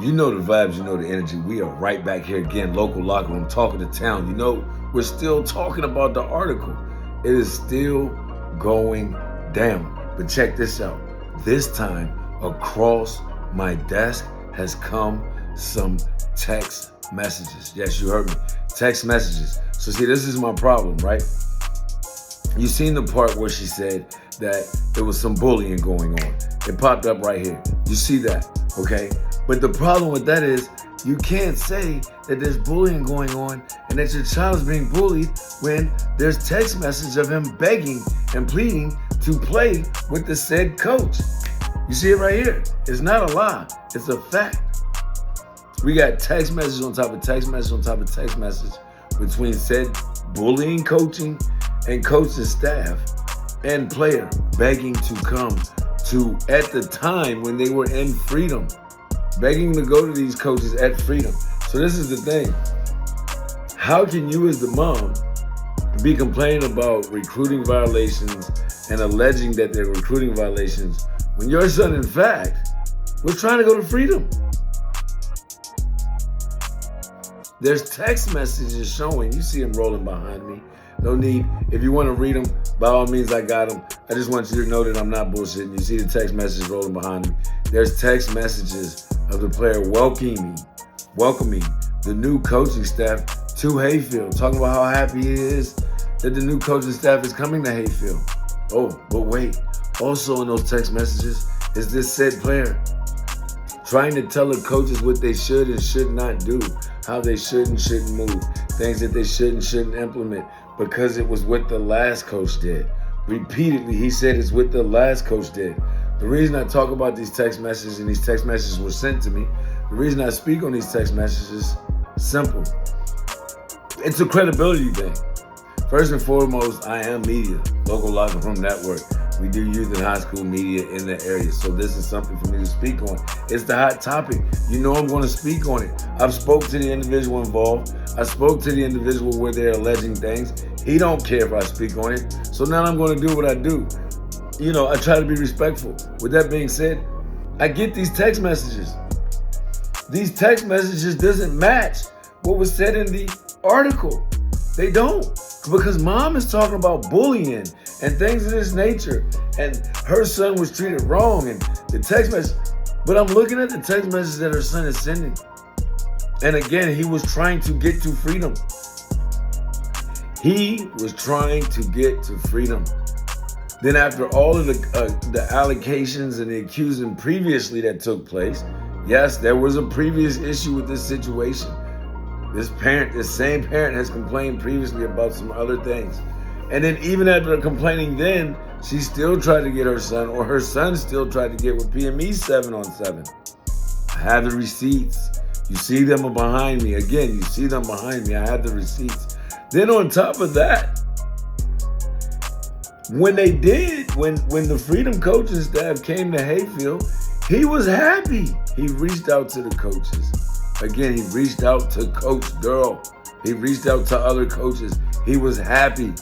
You know the vibes, you know the energy. We are right back here again, local locker room, talking to town. You know, we're still talking about the article. It is still going down. But check this out. This time, across my desk has come some text messages. Yes, you heard me. Text messages. So see, this is my problem, right? You seen the part where she said that there was some bullying going on. It popped up right here. You see that, okay? But the problem with that is you can't say that there's bullying going on and that your child is being bullied when there's text message of him begging and pleading to play with the said coach. You see it right here. It's not a lie. It's a fact. We got text message on top of text message on top of text message between said bullying coaching and coaching staff and player begging to come to, at the time when they were in freedom, begging to go to these coaches at freedom. So this is the thing. How can you as the mom be complaining about recruiting violations and alleging that they're recruiting violations when your son, in fact, was trying to go to freedom? There's text messages showing, you see them rolling behind me. No need. If you want to read them, by all means, I got them. I just want you to know that I'm not bullshitting. You see the text messages rolling behind me. There's text messages of the player welcoming the new coaching staff to Hayfield, talking about how happy he is that the new coaching staff is coming to Hayfield. Oh, but wait. Also in those text messages is this said player trying to tell the coaches what they should and should not do, how they should and shouldn't move, things that they should and shouldn't implement because it was what the last coach did. Repeatedly, he said it's what the last coach did. The reason I talk about these text messages and these text messages were sent to me, the reason I speak on these text messages, simple. It's a credibility thing. First and foremost, I am media, local locker room network. We do youth and high school media in the area. So this is something for me to speak on. It's the hot topic. You know I'm going to speak on it. I've spoke to the individual involved. I spoke to the individual where they're alleging things. He don't care if I speak on it. So now I'm going to do what I do. You know, I try to be respectful. With that being said, I get these text messages. These text messages doesn't match what was said in the article. They don't. Because mom is talking about bullying and things of this nature. And her son was treated wrong and the text message. But I'm looking at the text message that her son is sending. And again, he was trying to get to freedom. He was trying to get to freedom. Then after all of the allegations and the accusing previously that took place, yes, there was a previous issue with this situation. This same parent has complained previously about some other things. And then even after complaining then, she still tried to get her son, or her son still tried to get with PME 7-on-7. I have the receipts. You see them behind me. Again, you see them behind me. I have the receipts. Then on top of that, when the Freedom coaching staff came to Hayfield, he was happy. He reached out to the coaches. Again, he reached out to Coach Durrell. He reached out to other coaches. He was happy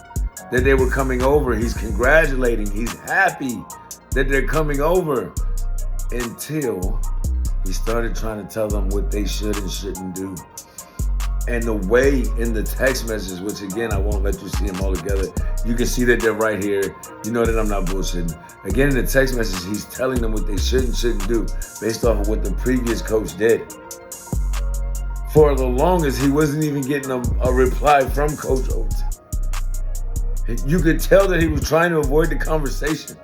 that they were coming over. He's congratulating. He's happy that they're coming over until he started trying to tell them what they should and shouldn't do. And the way in the text messages, which again, I won't let you see them all together. You can see that they're right here. You know that I'm not bullshitting. Again, in the text messages, he's telling them what they should and shouldn't do based off of what the previous coach did. For the longest, he wasn't even getting a reply from Coach Overton. You could tell that he was trying to avoid the conversation.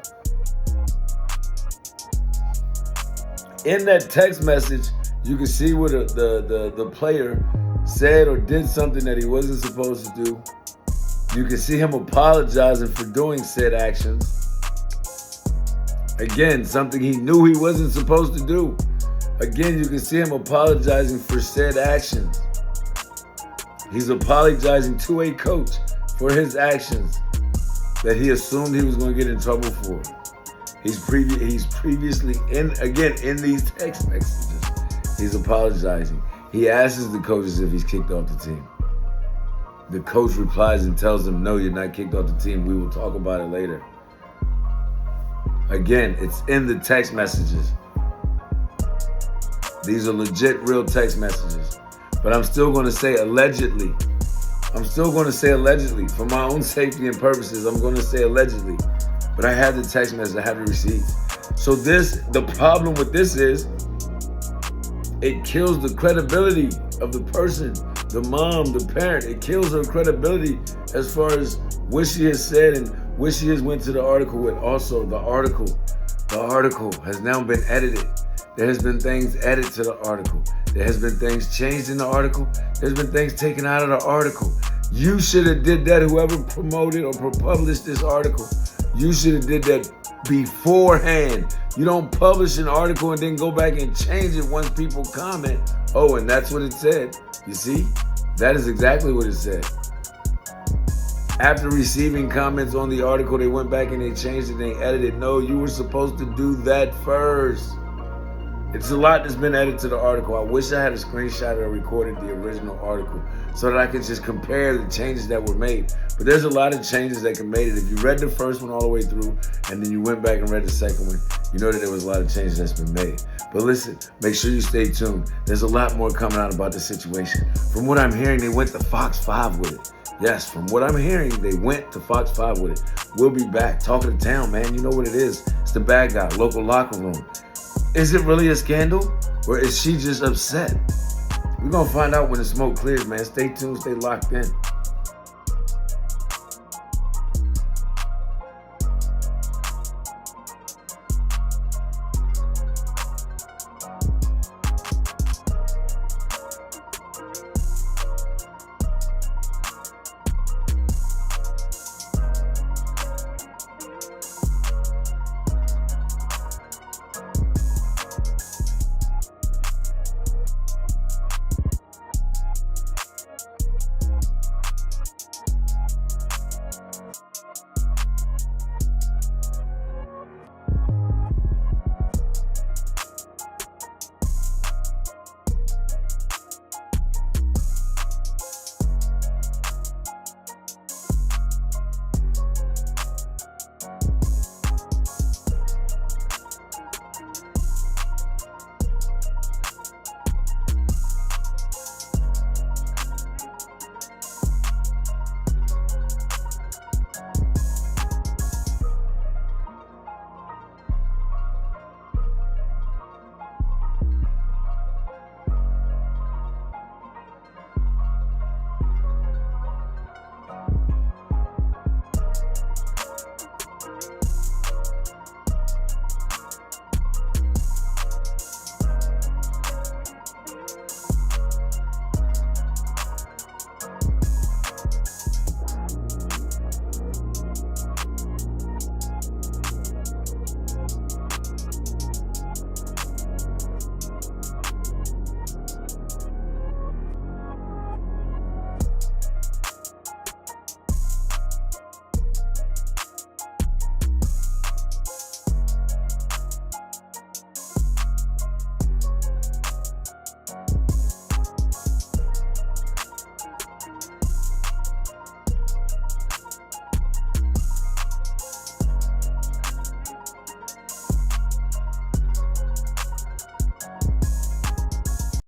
In that text message, you can see where the player said or did something that he wasn't supposed to do. You can see him apologizing for doing said actions. Again, something he knew he wasn't supposed to do. Again, you can see him apologizing for said actions. He's apologizing to a coach for his actions that he assumed he was going to get in trouble for. He's previously in these text messages, he's apologizing. He asks the coaches if he's kicked off the team. The coach replies and tells him, no, you're not kicked off the team. We will talk about it later. Again, it's in the text messages. These are legit, real text messages. But I'm still going to say allegedly. I'm still going to say allegedly. For my own safety and purposes, I'm going to say allegedly. But I have the text message, I have the receipts. So the problem with this is, it kills the credibility of the person, the mom, the parent. It kills her credibility as far as what she has said and what she has went to the article with. Also, the article has now been edited. There has been things added to the article. There has been things changed in the article. There's been things taken out of the article. You should have did that, whoever promoted or published this article. You should have did that beforehand. You don't publish an article and then go back and change it once people comment. Oh, and that's what it said. You see? That is exactly what it said. After receiving comments on the article, they went back and they changed it and they edited. No, you were supposed to do that first. It's a lot that's been added to the article. I wish I had a screenshot or recorded the original article so that I could just compare the changes that were made. But there's a lot of changes that can made it. If you read the first one all the way through and then you went back and read the second one, you know that there was a lot of changes that's been made. But listen, make sure you stay tuned. There's a lot more coming out about the situation. From what I'm hearing, they went to Fox 5 with it. Yes, from what I'm hearing, they went to Fox 5 with it. We'll be back. Talk of the town, man. You know what it is. It's the Badguy, local locker room. Is it really a scandal, or is she just upset? We're going to find out when the smoke clears, man. Stay tuned, stay locked in.